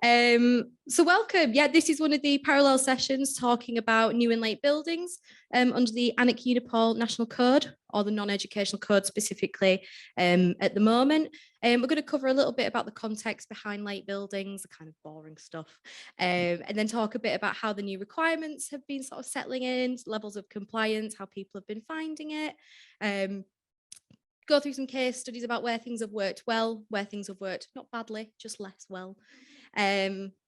So welcome. Yeah, this is one of the parallel sessions talking about new and late buildings under the ANIC Unipol National Code, or the non-educational code specifically at the moment. We're going to cover a little bit about the context behind late buildings, the kind of boring stuff, and then talk a bit about how the new requirements have been sort of settling in, levels of compliance, how people have been finding it. Go through some case studies about where things have worked well, where things have worked not badly, just less well.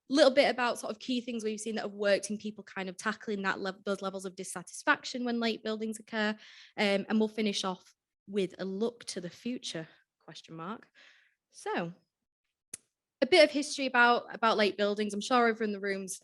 Little bit about sort of key things we've seen that have worked in people kind of tackling those levels of dissatisfaction when late buildings occur. And we'll finish off with a look to the future, question mark. So a bit of history about late buildings. I'm sure everyone in the room's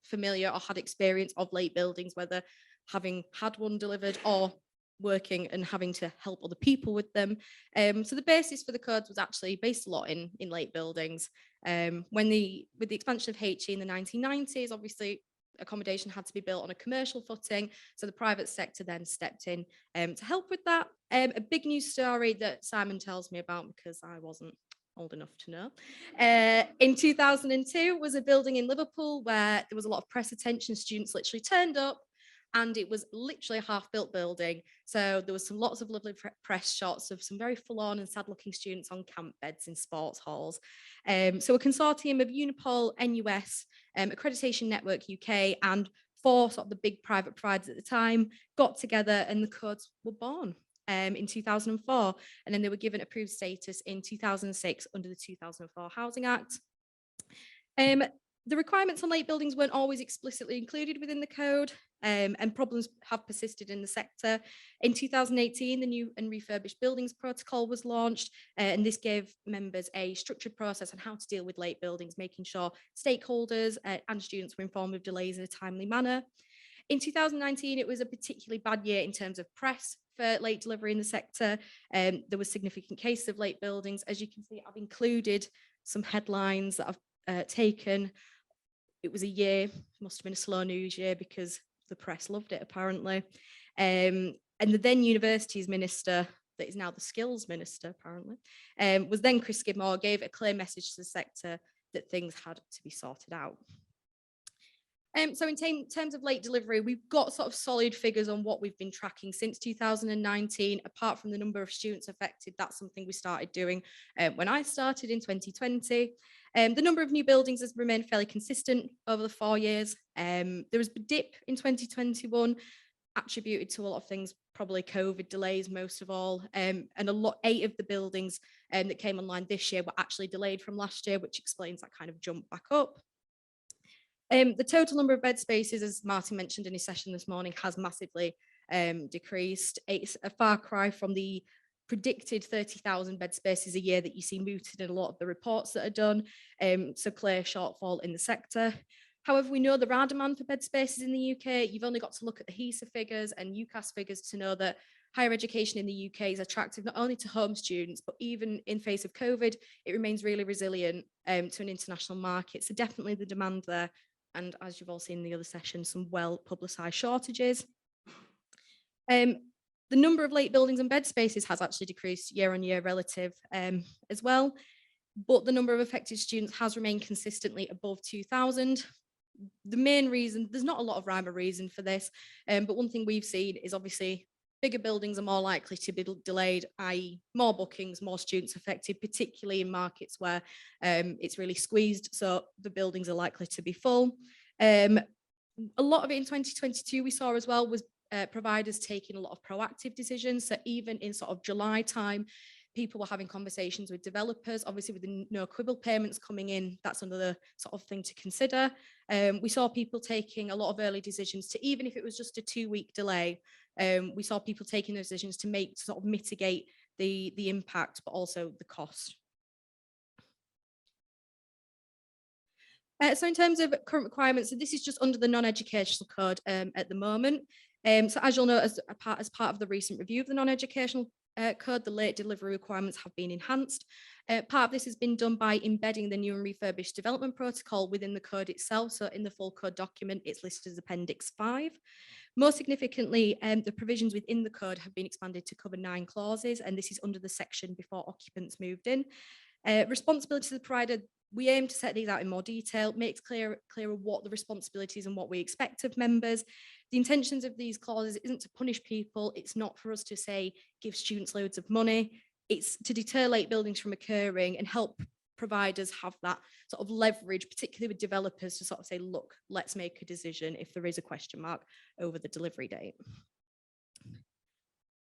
familiar or had experience of late buildings, whether having had one delivered or working and having to help other people with them. So the basis for the codes was actually based a lot in late buildings. With the expansion of HE in the 1990s, obviously accommodation had to be built on a commercial footing. So the private sector then stepped in to help with that. A big news story that Simon tells me about, because I wasn't old enough to know. In 2002 was a building in Liverpool where there was a lot of press attention. Students literally turned up, and it was literally a half-built building. So there was lots of lovely press shots of some very full-on and sad-looking students on camp beds in sports halls. So a consortium of Unipol, NUS, Accreditation Network UK, and 4 sort of the big private providers at the time got together, and the codes were born in 2004. And then they were given approved status in 2006 under the 2004 Housing Act. The requirements on late buildings weren't always explicitly included within the code, and problems have persisted in the sector. In 2018, the new and refurbished buildings protocol was launched, and this gave members a structured process on how to deal with late buildings, making sure stakeholders and students were informed of delays in a timely manner. In 2019, it was a particularly bad year in terms of press for late delivery in the sector. There were significant cases of late buildings. As you can see, I've included some headlines that I've taken. It was a year, must have been a slow news year because the press loved it apparently. And the then universities minister, that is now the skills minister apparently, was then Chris Skidmore, gave a clear message to the sector that things had to be sorted out. So in terms of late delivery, we've got sort of solid figures on what we've been tracking since 2019. Apart from the number of students affected, that's something we started doing when I started in 2020. The number of new buildings has remained fairly consistent over the 4 years. There was a dip in 2021, attributed to a lot of things, probably COVID delays most of all, and 8 of the buildings that came online this year were actually delayed from last year, which explains that kind of jump back up. The total number of bed spaces, as Martin mentioned in his session this morning, has massively decreased. It's a far cry from the predicted 30,000 bed spaces a year that you see mooted in a lot of the reports that are done, so clear shortfall in the sector. However, we know there are demand for bed spaces in the UK. You've only got to look at the HESA figures and UCAS figures to know that higher education in the UK is attractive not only to home students, but even in face of COVID, it remains really resilient to an international market. So definitely the demand there. And as you've all seen in the other session, some well-publicised shortages. The number of late buildings and bed spaces has actually decreased year on year relative as well, but the number of affected students has remained consistently above 2,000. The main reason, there's not a lot of rhyme or reason for this, but one thing we've seen is obviously bigger buildings are more likely to be delayed, i.e. more bookings, more students affected, particularly in markets where it's really squeezed, so the buildings are likely to be full. A lot of it in 2022 we saw as well was providers taking a lot of proactive decisions. So even in sort of July time, people were having conversations with developers, obviously with the no quibble payments coming in, that's another sort of thing to consider. We saw people taking a lot of early decisions to, even if it was just a 2-week delay, we saw people taking those decisions to sort of mitigate the impact, but also the cost. So in terms of current requirements, so this is just under the non-educational code at the moment. So as you'll know, as part of the recent review of the non-educational code, the late delivery requirements have been enhanced. Part of this has been done by embedding the new and refurbished development protocol within the code itself. So in the full code document, it's listed as Appendix 5. Most significantly, the provisions within the code have been expanded to cover 9 clauses, and this is under the section before occupants moved in. Responsibility to the provider We aim to set these out in more detail, makes clearer what the responsibilities and what we expect of members. The intentions of these clauses isn't to punish people. It's not for us to say, give students loads of money. It's to deter late buildings from occurring and help providers have that sort of leverage, particularly with developers, to sort of say, look, let's make a decision if there is a question mark over the delivery date.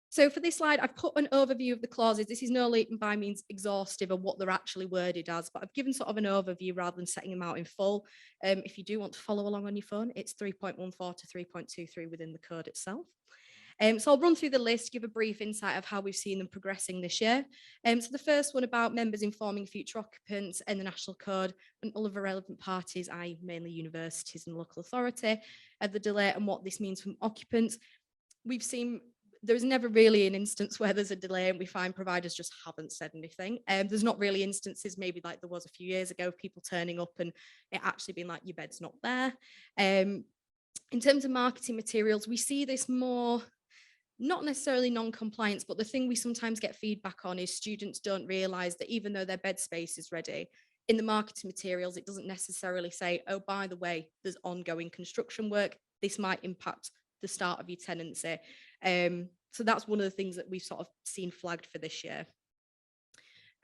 So for this slide, I've put an overview of the clauses. This is no by means exhaustive of what they're actually worded as, but I've given sort of an overview rather than setting them out in full. If you do want to follow along on your phone, it's 3.14 to 3.23 within the code itself. So I'll run through the list, give a brief insight of how we've seen them progressing this year. So the first one about members informing future occupants and the National Code and all of the relevant parties, i.e. mainly universities and local authority, of the delay and what this means from occupants. We've seen there's never really an instance where there's a delay and we find providers just haven't said anything. There's not really instances, maybe like there was a few years ago, people turning up and it actually being like, your bed's not there. In terms of marketing materials, we see this more, not necessarily non-compliance, but the thing we sometimes get feedback on is students don't realise that even though their bed space is ready, in the marketing materials, it doesn't necessarily say, oh, by the way, there's ongoing construction work. This might impact the start of your tenancy. So that's one of the things that we've sort of seen flagged for this year.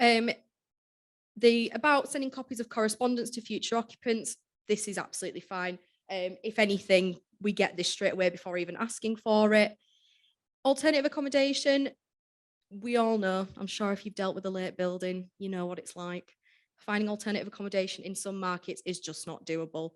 About sending copies of correspondence to future occupants, this is absolutely fine. If anything, we get this straight away before even asking for it. Alternative accommodation, we all know, I'm sure if you've dealt with a late building, you know what it's like. Finding alternative accommodation in some markets is just not doable.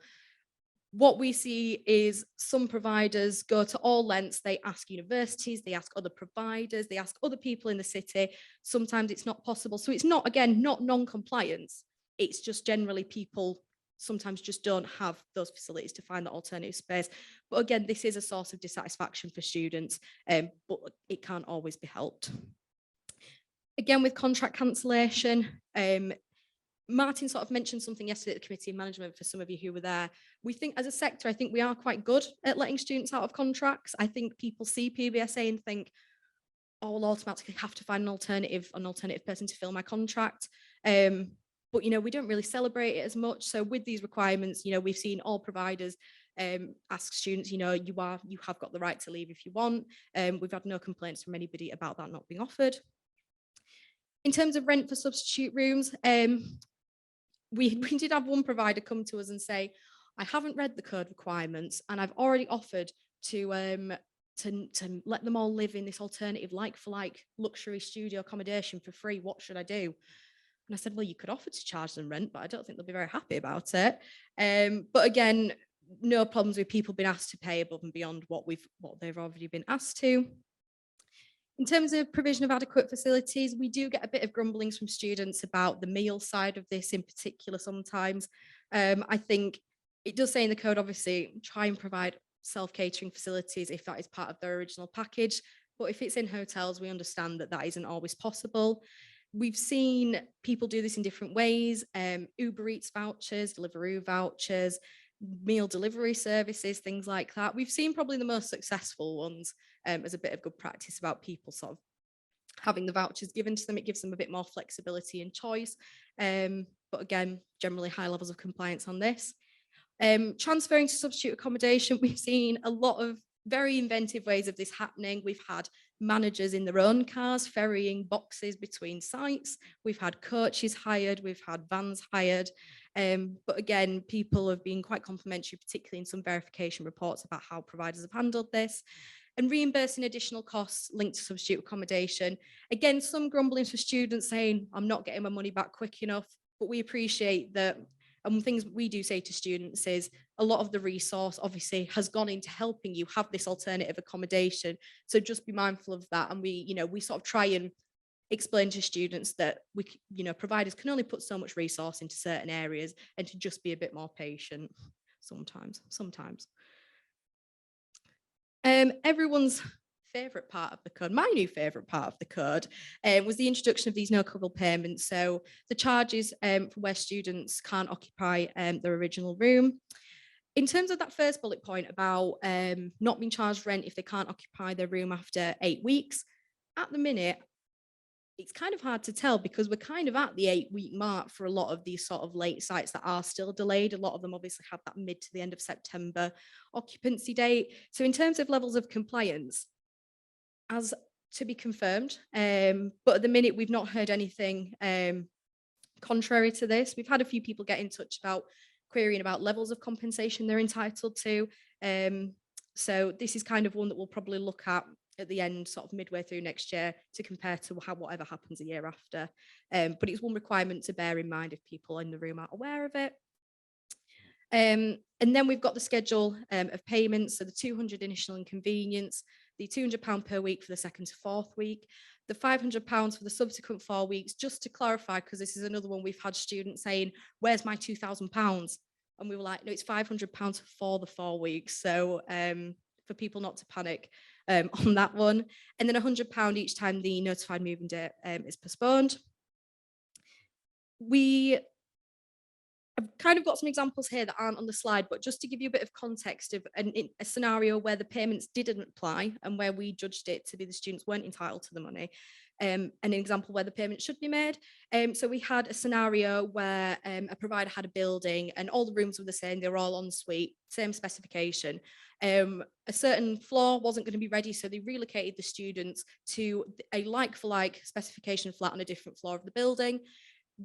What we see is some providers go to all lengths. They ask universities, they ask other providers, they ask other people in the city. Sometimes it's not possible. So it's not, again, not non-compliance. It's just generally people sometimes just don't have those facilities to find that alternative space. But again, this is a source of dissatisfaction for students, but it can't always be helped. Again, with contract cancellation, Martin sort of mentioned something yesterday at the committee of management for some of you who were there. We think as a sector, I think we are quite good at letting students out of contracts. I think people see PBSA and think, oh, I'll automatically have to find an alternative person to fill my contract. But, you know, we don't really celebrate it as much. So with these requirements, you know, we've seen all providers ask students, you know, you have got the right to leave if you want. We've had no complaints from anybody about that not being offered. In terms of rent for substitute rooms, we did have one provider come to us and say, I haven't read the code requirements and I've already offered to let them all live in this alternative like for like luxury studio accommodation for free. What should I do? And I said, well, you could offer to charge them rent, but I don't think they'll be very happy about it. But again, no problems with people being asked to pay above and beyond what they've already been asked to. In terms of provision of adequate facilities, we do get a bit of grumblings from students about the meal side of this in particular sometimes. I think it does say in the code, obviously, try and provide self-catering facilities if that is part of their original package. But if it's in hotels, we understand that that isn't always possible. We've seen people do this in different ways, Uber Eats vouchers, Deliveroo vouchers, meal delivery services, things like that. We've seen probably the most successful ones as a bit of good practice about people sort of having the vouchers given to them. It gives them a bit more flexibility and choice. But again, generally high levels of compliance on this. Transferring to substitute accommodation, we've seen a lot of very inventive ways of this happening. We've had managers in their own cars ferrying boxes between sites. We've had coaches hired, we've had vans hired. But again, people have been quite complimentary, particularly in some verification reports about how providers have handled this. And reimbursing additional costs linked to substitute accommodation. Again, some grumblings for students saying, I'm not getting my money back quick enough, but we appreciate that. And things we do say to students is a lot of the resource obviously has gone into helping you have this alternative accommodation. So just be mindful of that. And we sort of try and explain to students that providers can only put so much resource into certain areas and to just be a bit more patient sometimes. Everyone's favorite part of the code, my new favorite part of the code, was the introduction of these no cover payments. So the charges for where students can't occupy their original room. In terms of that first bullet point about not being charged rent if they can't occupy their room after 8 weeks, at the minute, it's kind of hard to tell because we're kind of at the 8-week mark for a lot of these sort of late sites that are still delayed. A lot of them obviously have that mid to the end of September occupancy date. So in terms of levels of compliance, as to be confirmed, but at the minute we've not heard anything contrary to this. We've had a few people get in touch about querying about levels of compensation they're entitled to. So this is kind of one that we'll probably look at the end, sort of midway through next year, to compare to whatever happens a year after. But it's one requirement to bear in mind if people in the room aren't aware of it. And then we've got the schedule of payments, so the 200 initial inconvenience, the £200 per week for the second to fourth week, the £500 for the subsequent 4 weeks. Just to clarify, because this is another one we've had students saying, where's my £2,000? And we were like, no, it's £500 for the 4 weeks. So for people not to panic on that one. And then £100 each time the notified moving date is postponed. I've kind of got some examples here that aren't on the slide, but just to give you a bit of context of a scenario where the payments didn't apply and where we judged it to be the students weren't entitled to the money. An example where the payment should be made. So we had a scenario where a provider had a building and all the rooms were the same, they were all en suite, same specification. A certain floor wasn't going to be ready, so they relocated the students to a like-for-like specification flat on a different floor of the building.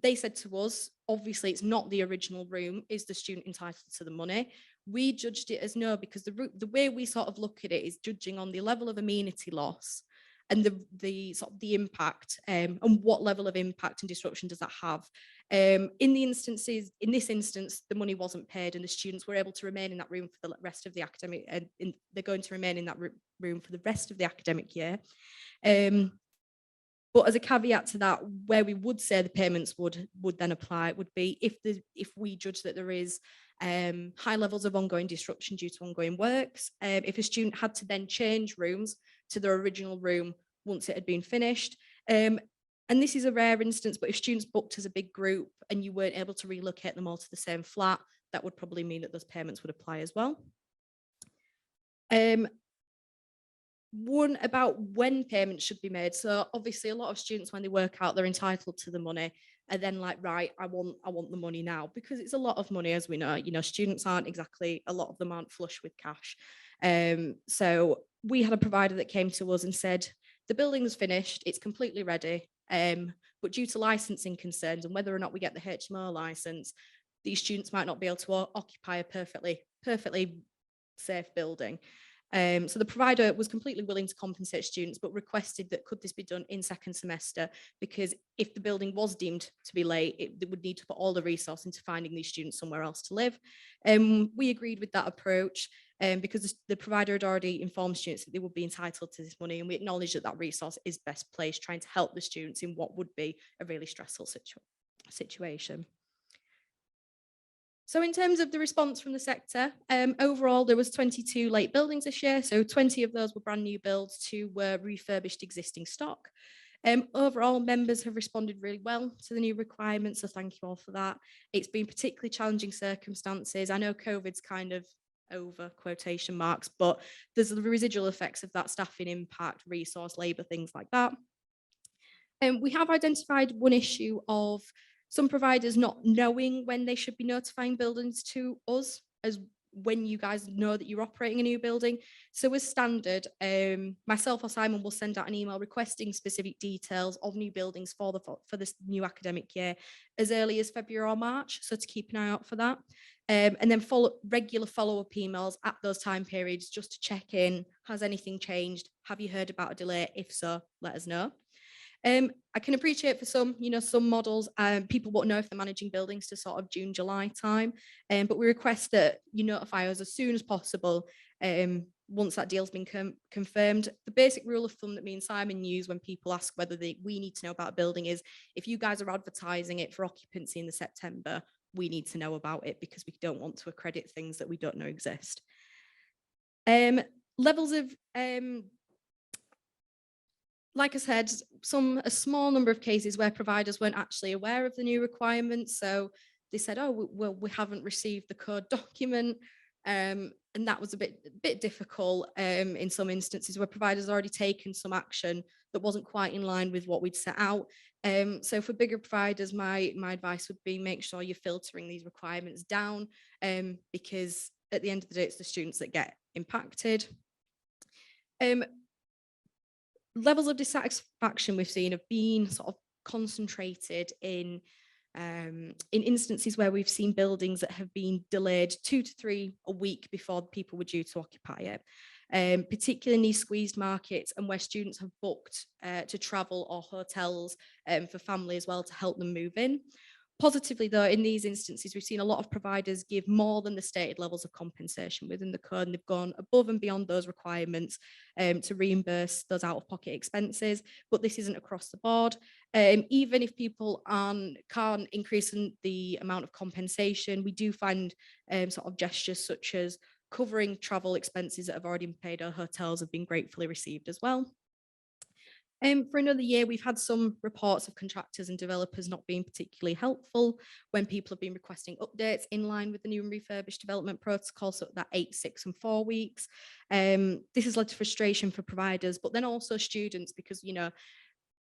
They said to us, obviously it's not the original room, is the student entitled to the money? We judged it as no, because the way we sort of look at it is judging on the level of amenity loss and the sort of the impact and what level of impact and disruption does that have. In this instance, the money wasn't paid and the students were able to remain in that room for the rest of the academic, and they're going to remain in that room for the rest of the academic year. But as a caveat to that, where we would say the payments would then apply would be if we judge that there is high levels of ongoing disruption due to ongoing works, if a student had to then change rooms to their original room once it had been finished. And this is a rare instance, but if students booked as a big group and you weren't able to relocate them all to the same flat, that would probably mean that those payments would apply as well. One about when payments should be made. So obviously a lot of students, when they work out they're entitled to the money, are then like, right, I want the money now, because it's a lot of money, as we know. You know, students aren't exactly, a lot of them aren't flush with cash. So we had a provider that came to us and said, the building's finished, it's completely ready, but due to licensing concerns and whether or not we get the HMO license, these students might not be able to occupy a perfectly safe building. So the provider was completely willing to compensate students, but requested that could this be done in second semester, because if the building was deemed to be late, they would need to put all the resource into finding these students somewhere else to live. We agreed with that approach because the provider had already informed students that they would be entitled to this money, and we acknowledge that that resource is best placed trying to help the students in what would be a really stressful situation. So in terms of the response from the sector, overall there was 22 late buildings this year. So 20 of those were brand new builds, 2 were refurbished existing stock. Overall, members have responded really well to the new requirements, so thank you all for that. It's been particularly challenging circumstances. I know COVID's kind of over, quotation marks, but there's the residual effects of that staffing impact, resource, labour, things like that. We have identified one issue of some providers not knowing when they should be notifying buildings to us, as when you guys know that you're operating a new building. So as standard, myself or Simon will send out an email requesting specific details of new buildings for this new academic year as early as February or March, so to keep an eye out for that. And then regular follow-up emails at those time periods just to check in, has anything changed? Have you heard about a delay? If so, let us know. I can appreciate for some, some models, people won't know if they're managing buildings to sort of June, July time, but we request that you notify us as soon as possible once that deal's been confirmed. The basic rule of thumb that me and Simon use when people ask whether we need to know about a building is, if you guys are advertising it for occupancy in the September, we need to know about it, because we don't want to accredit things that we don't know exist. Levels of like I said, a small number of cases where providers weren't actually aware of the new requirements. So they said, oh, well, we haven't received the code document. And that was a bit difficult in some instances where providers already taken some action that wasn't quite in line with what we'd set out. So for bigger providers, my advice would be make sure you're filtering these requirements down, because at the end of the day, it's the students that get impacted. Levels of dissatisfaction we've seen have been sort of concentrated in instances where we've seen buildings that have been delayed 2 to 3 a week before people were due to occupy it, particularly in these squeezed markets and where students have booked to travel or hotels for family as well to help them move in. Positively, though, in these instances, we've seen a lot of providers give more than the stated levels of compensation within the code, and they've gone above and beyond those requirements to reimburse those out-of-pocket expenses. But this isn't across the board. Even if people can't increase the amount of compensation, we do find sort of gestures such as covering travel expenses that have already been paid or hotels have been gratefully received as well. For another year, we've had some reports of contractors and developers not being particularly helpful when people have been requesting updates in line with the new and refurbished development protocol, so that 8, 6 and 4 weeks. This has led to frustration for providers, but then also students, because,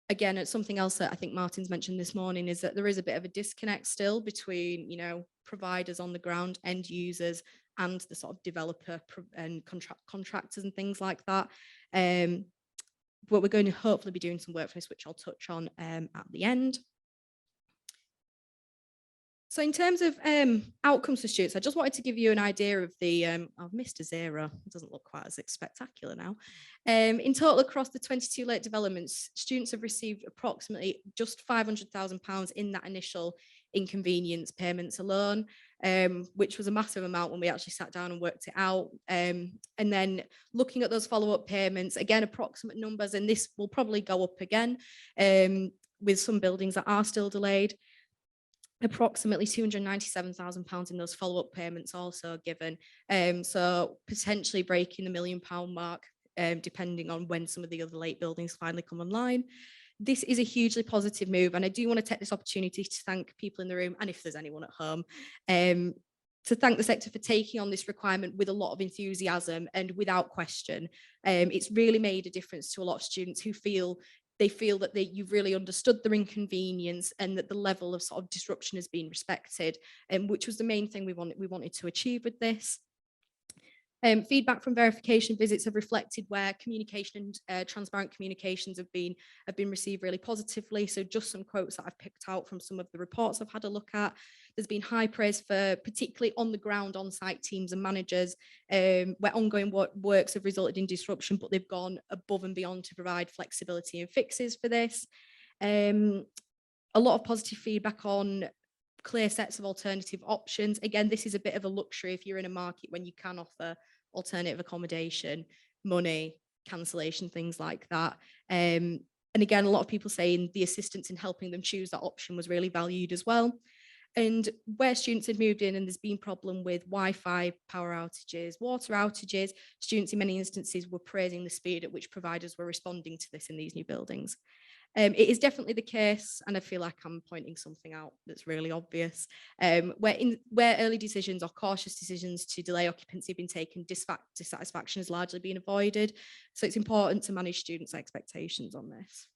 again, it's something else that I think Martin's mentioned this morning is that there is a bit of a disconnect still between, providers on the ground, end users, and the sort of developer and contractors and things like that. But we're going to hopefully be doing some work for this, which I'll touch on at the end. So in terms of outcomes for students, I just wanted to give you an idea of the, I've missed a 0, it doesn't look quite as spectacular now. In total, across the 22 late developments, students have received approximately just £500,000 in that initial inconvenience payments alone, which was a massive amount when we actually sat down and worked it out. And then looking at those follow-up payments, again, approximate numbers, and this will probably go up again with some buildings that are still delayed. Approximately £297,000 in those follow-up payments also given. So potentially breaking the £1 million mark, depending on when some of the other late buildings finally come online. This is a hugely positive move, and I do want to take this opportunity to thank people in the room, and if there's anyone at home, to thank the sector for taking on this requirement with a lot of enthusiasm and without question. It's really made a difference to a lot of students who feel that you've really understood their inconvenience and that the level of sort of disruption has been respected, which was the main thing we wanted to achieve with this. Feedback from verification visits have reflected where communication and transparent communications have been received really positively. So just some quotes that I've picked out from some of the reports I've had a look at. There's been high praise for particularly on the ground on-site teams and managers, where ongoing works have resulted in disruption, but they've gone above and beyond to provide flexibility and fixes for this. A lot of positive feedback on clear sets of alternative options. Again, this is a bit of a luxury if you're in a market when you can offer alternative accommodation, money, cancellation, things like that. And again, a lot of people saying the assistance in helping them choose that option was really valued as well. And where students had moved in and there's been problem with Wi-Fi, power outages, water outages, students in many instances were praising the speed at which providers were responding to this in these new buildings. It is definitely the case, and I feel like I'm pointing something out that's really obvious, where early decisions or cautious decisions to delay occupancy have been taken, dissatisfaction has largely been avoided. So it's important to manage students' expectations on this.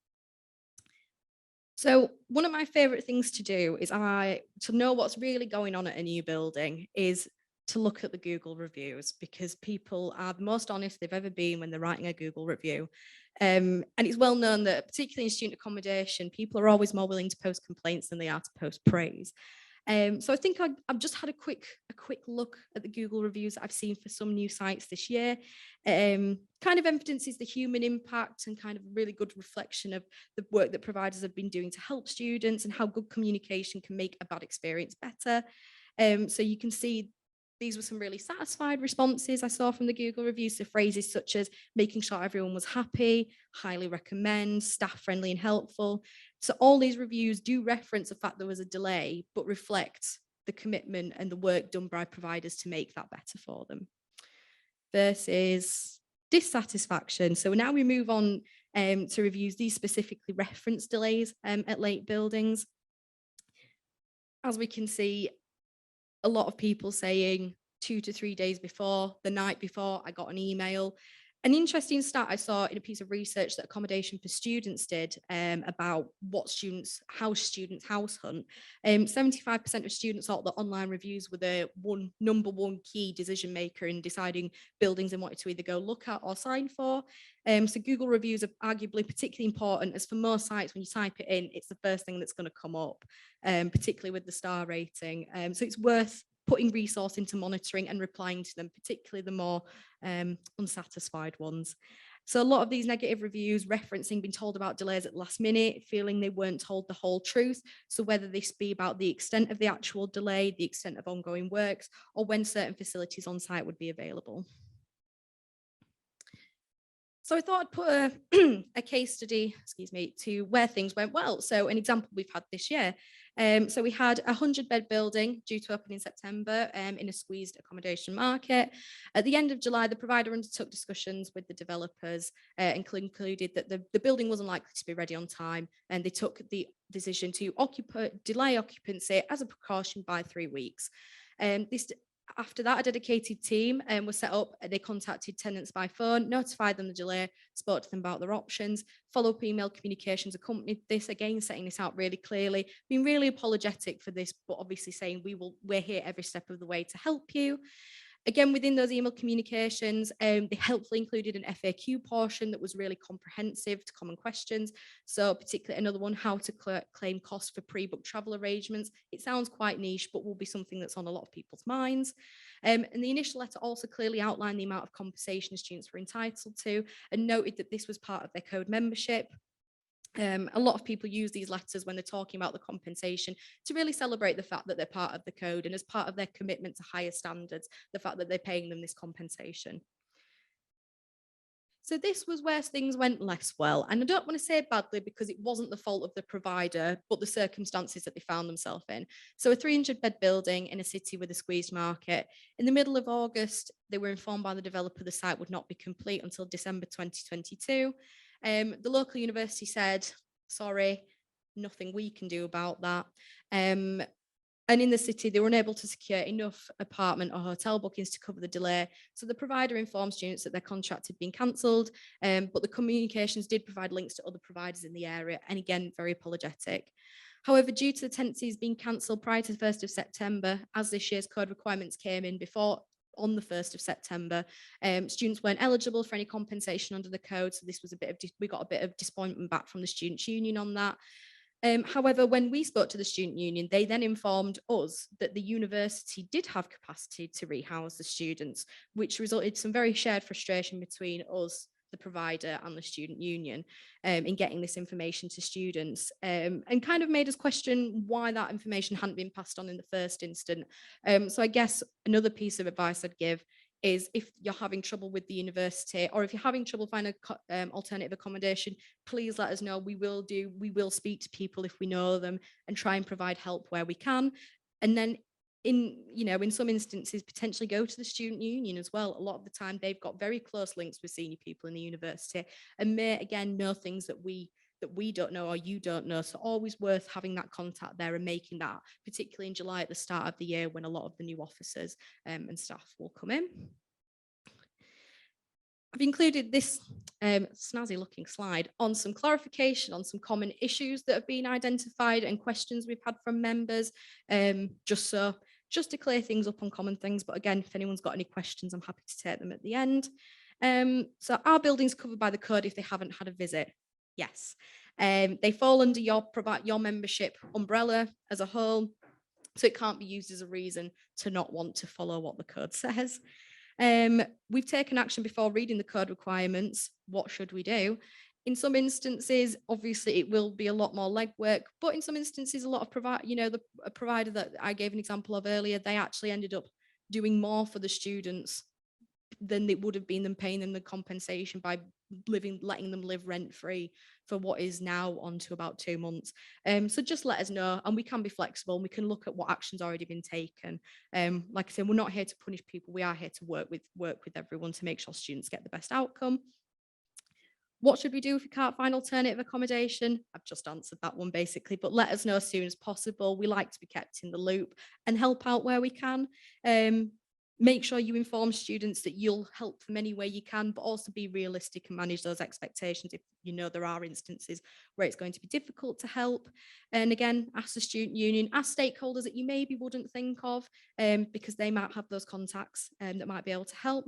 So one of my favorite things to do is to know what's really going on at a new building is to look at the Google reviews, because people are the most honest they've ever been when they're writing a Google review. And it's well known that particularly in student accommodation, people are always more willing to post complaints than they are to post praise. So I think I've just had a quick look at the Google reviews that I've seen for some new sites this year. Kind of evidences the human impact and kind of really good reflection of the work that providers have been doing to help students and how good communication can make a bad experience better. So you can see these were some really satisfied responses I saw from the Google reviews. So phrases such as making sure everyone was happy, highly recommend, staff friendly and helpful. So all these reviews do reference the fact there was a delay, but reflect the commitment and the work done by providers to make that better for them. Versus dissatisfaction. So now we move on to reviews. These specifically reference delays at late buildings. As we can see, a lot of people saying 2 to 3 days before, the night before, I got an email. An interesting stat I saw in a piece of research that Accommodation for Students did about how students house hunt. 75% of students thought that online reviews were the number one key decision maker in deciding buildings and wanted to either go look at or sign for. So Google reviews are arguably particularly important, as for most sites, when you type it in, it's the first thing that's going to come up, particularly with the star rating. So it's worth putting resource into monitoring and replying to them, particularly the more unsatisfied ones. So a lot of these negative reviews referencing being told about delays at the last minute, feeling they weren't told the whole truth. So whether this be about the extent of the actual delay, the extent of ongoing works, or when certain facilities on site would be available. So I thought I'd put a case study, to where things went well. So an example we've had this year. So we had a 100-bed building due to open in September in a squeezed accommodation market. At the end of July, the provider undertook discussions with the developers and concluded that the building wasn't likely to be ready on time, and they took the decision to delay occupancy as a precaution by 3 weeks. After that, a dedicated team was set up. They contacted tenants by phone, notified them the delay, spoke to them about their options. Follow-up email communications accompanied this, again setting this out really clearly, being really apologetic for this, but obviously saying we're here every step of the way to help you. Again, within those email communications, they helpfully included an FAQ portion that was really comprehensive to common questions. So particularly another one, how to claim costs for pre-booked travel arrangements. It sounds quite niche, but will be something that's on a lot of people's minds. And the initial letter also clearly outlined the amount of compensation students were entitled to and noted that this was part of their code membership. A lot of people use these letters when they're talking about the compensation to really celebrate the fact that they're part of the code and as part of their commitment to higher standards, the fact that they're paying them this compensation. So this was where things went less well. And I don't want to say badly because it wasn't the fault of the provider, but the circumstances that they found themselves in. So a 300-bed building in a city with a squeezed market. In the middle of August, they were informed by the developer the site would not be complete until December 2022. The local university said, sorry, nothing we can do about that. And in the city, they were unable to secure enough apartment or hotel bookings to cover the delay. So the provider informed students that their contract had been cancelled, but the communications did provide links to other providers in the area. And again, very apologetic. However, due to the tenancies being cancelled prior to the 1st of September, as this year's code requirements came in before on the 1st of September, students weren't eligible for any compensation under the code. So this was we got a bit of disappointment back from the Students' Union on that. However, when we spoke to the Student Union, they then informed us that the university did have capacity to rehouse the students, which resulted in some very shared frustration between us, the provider, and the Student Union in getting this information to students, and kind of made us question why that information hadn't been passed on in the first instance. So I guess another piece of advice I'd give is if you're having trouble with the university, or if you're having trouble finding alternative accommodation, please let us know. We will speak to people if we know them and try and provide help where we can. And then in some instances, potentially go to the Student Union as well. A lot of the time they've got very close links with senior people in the university and may again know things that we don't know or you don't know. So always worth having that contact there and making that, particularly in July at the start of the year when a lot of the new officers and staff will come in. I've included this snazzy looking slide on some clarification on some common issues that have been identified and questions we've had from members, just to clear things up on common things. But again, if anyone's got any questions, I'm happy to take them at the end. So are buildings covered by the code if they haven't had a visit? Yes. They fall under your membership umbrella as a whole, so it can't be used as a reason to not want to follow what the code says. We've taken action before reading the code requirements. What should we do? In some instances, obviously, it will be a lot more legwork, but in some instances, a lot of the provider that I gave an example of earlier, they actually ended up doing more for the students than it would have been them paying them the compensation by letting them live rent-free for what is now on to about 2 months. So just let us know, and we can be flexible and we can look at what action's already been taken. Like I said, we're not here to punish people. We are here to work with everyone to make sure students get the best outcome. What should we do if we can't find alternative accommodation? I've just answered that one basically, but let us know as soon as possible. We like to be kept in the loop and help out where we can. make sure you inform students that you'll help them any way you can, but also be realistic and manage those expectations if you know there are instances where it's going to be difficult to help. And again, ask the student union, ask stakeholders that you maybe wouldn't think of, because they might have those contacts that might be able to help.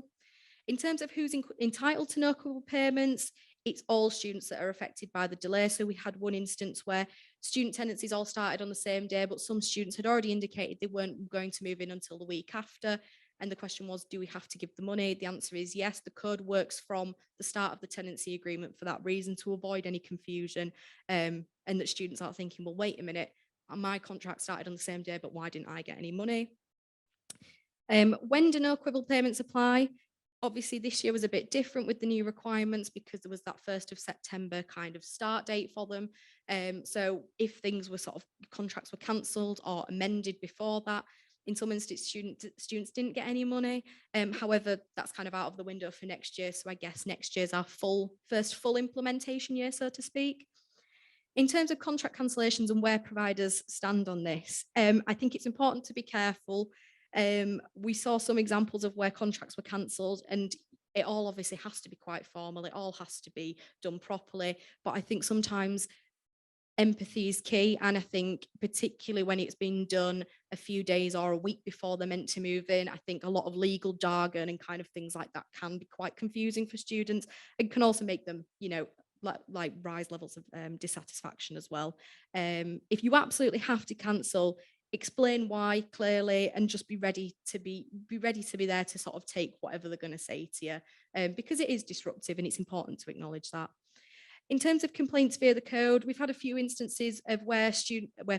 In terms of who's entitled to no equitable payments, it's all students that are affected by the delay. So we had one instance where student tenancies all started on the same day, but some students had already indicated they weren't going to move in until the week after. And the question was, do we have to give the money? The answer is yes. The code works from the start of the tenancy agreement for that reason, to avoid any confusion, and that students aren't thinking, well, wait a minute, my contract started on the same day, but why didn't I get any money? When do no equitable payments apply? Obviously, this year was a bit different with the new requirements because there was that 1st of September kind of start date for them. So if things were sort of, contracts were cancelled or amended before that, in some instances, students didn't get any money. However, that's kind of out of the window for next year. So I guess next year's our first full implementation year, so to speak. In terms of contract cancellations and where providers stand on this, I think it's important to be careful. We saw some examples of where contracts were cancelled, and it all obviously has to be quite formal. It all has to be done properly. But I think sometimes empathy is key. And I think particularly when it's been done a few days or a week before they're meant to move in, I think a lot of legal jargon and kind of things like that can be quite confusing for students, and can also make them, like rise levels of dissatisfaction as well. If you absolutely have to cancel, explain why clearly, and just be ready to be there to sort of take whatever they're going to say to you, because it is disruptive and it's important to acknowledge that. In terms of complaints via the code, we've had a few instances of where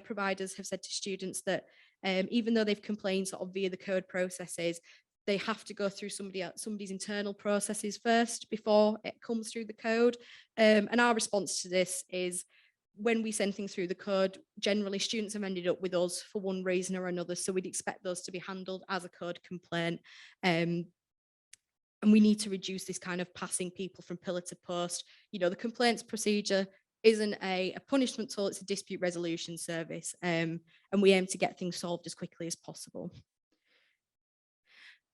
providers have said to students that even though they've complained sort of via the code processes, they have to go through somebody's internal processes first before it comes through the code. And our response to this is, when we send things through the code, generally students have ended up with us for one reason or another. So we'd expect those to be handled as a code complaint. And we need to reduce this kind of passing people from pillar to post. The complaints procedure isn't a punishment tool, it's a dispute resolution service. And we aim to get things solved as quickly as possible.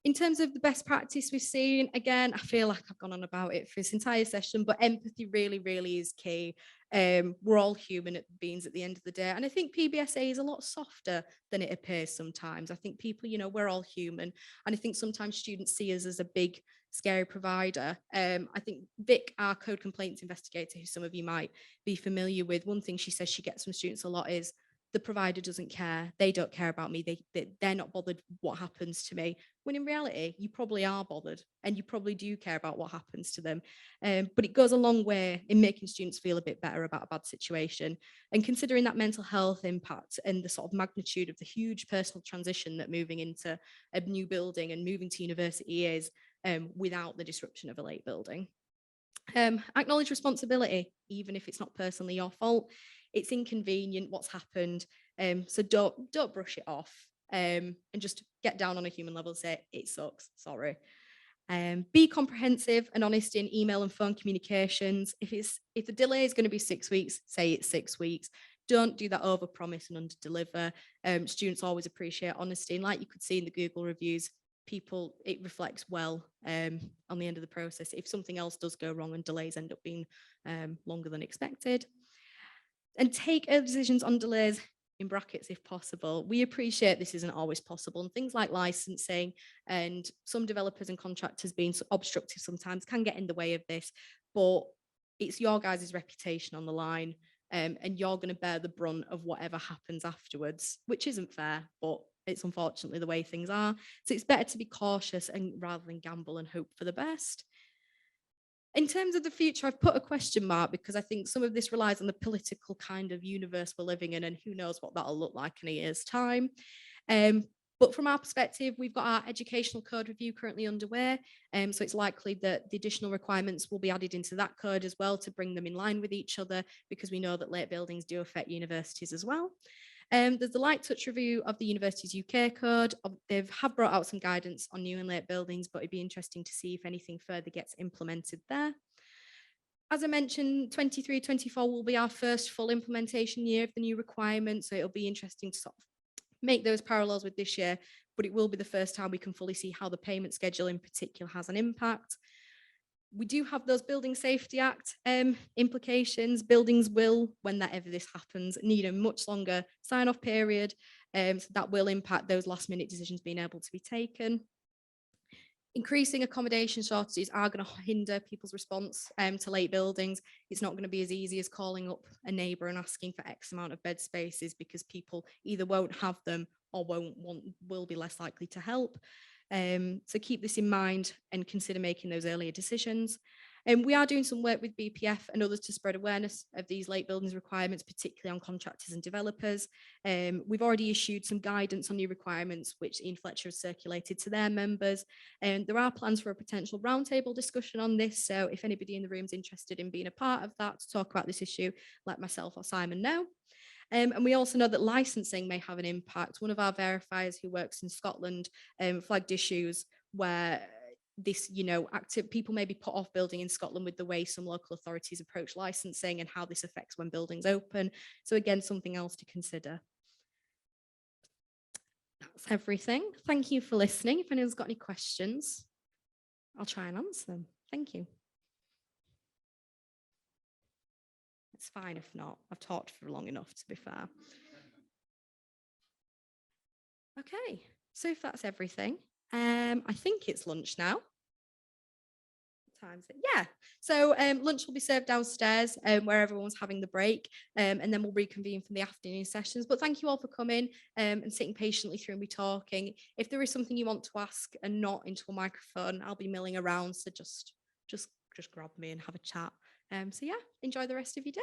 In terms of the best practice we've seen, again, I feel like I've gone on about it for this entire session, but empathy really, really is key. We're all human beings at the end of the day. And I think PBSA is a lot softer than it appears sometimes. I think people, we're all human. And I think sometimes students see us as a big, scary provider. I think Vic, our code complaints investigator, who some of you might be familiar with, one thing she says she gets from students a lot is, the provider doesn't care. They don't care about me. They're not bothered what happens to me. When in reality, you probably are bothered and you probably do care about what happens to them. But it goes a long way in making students feel a bit better about a bad situation. And considering that mental health impact and the sort of magnitude of the huge personal transition that moving into a new building and moving to university is, without the disruption of a late building. Acknowledge responsibility, even if it's not personally your fault. It's inconvenient what's happened, so don't brush it off, and just get down on a human level and say, it sucks, sorry. Be comprehensive and honest in email and phone communications. If the delay is going to be 6 weeks, say it's 6 weeks. Don't do that over promise and under deliver. Students always appreciate honesty, and like you could see in the Google reviews, it reflects well on the end of the process if something else does go wrong and delays end up being longer than expected. And take early decisions on delays in brackets if possible. We appreciate this isn't always possible, and things like licensing and some developers and contractors being obstructive sometimes can get in the way of this, but it's your guys' reputation on the line, and you're going to bear the brunt of whatever happens afterwards, which isn't fair, but it's unfortunately the way things are. So it's better to be cautious and rather than gamble and hope for the best. In terms of the future, I've put a question mark because I think some of this relies on the political kind of universe we're living in, and who knows what that'll look like in a year's time. But from our perspective, we've got our educational code review currently underway. So it's likely that the additional requirements will be added into that code as well to bring them in line with each other, because we know that late buildings do affect universities as well. There's the light touch review of the Universities UK code. They have brought out some guidance on new and late buildings, but it'd be interesting to see if anything further gets implemented there. As I mentioned, 23-24 will be our first full implementation year of the new requirements, so it'll be interesting to sort of make those parallels with this year, but it will be the first time we can fully see how the payment schedule in particular has an impact. We do have those Building Safety Act implications. Buildings will, whenever this happens, need a much longer sign-off period. So that will impact those last-minute decisions being able to be taken. Increasing accommodation shortages are going to hinder people's response to late buildings. It's not going to be as easy as calling up a neighbour and asking for X amount of bed spaces, because people either won't have them or will be less likely to help. So keep this in mind and consider making those earlier decisions. We are doing some work with BPF and others to spread awareness of these late buildings requirements, particularly on contractors and developers. We've already issued some guidance on new requirements, which Ian Fletcher has circulated to their members. And there are plans for a potential roundtable discussion on this. So if anybody in the room is interested in being a part of that to talk about this issue, let myself or Simon know. And we also know that licensing may have an impact. One of our verifiers who works in Scotland flagged issues where this, active people may be put off building in Scotland with the way some local authorities approach licensing and how this affects when buildings open. So again, something else to consider. That's everything. Thank you for listening. If anyone's got any questions, I'll try and answer them. Thank you. It's fine if not. I've talked for long enough, to be fair. Okay, so if that's everything, I think it's lunch now. What time is it? Yeah. So lunch will be served downstairs where everyone's having the break, and then we'll reconvene for the afternoon sessions. But thank you all for coming and sitting patiently through me talking. If there is something you want to ask and not into a microphone, I'll be milling around. So just grab me and have a chat. So yeah, enjoy the rest of your day.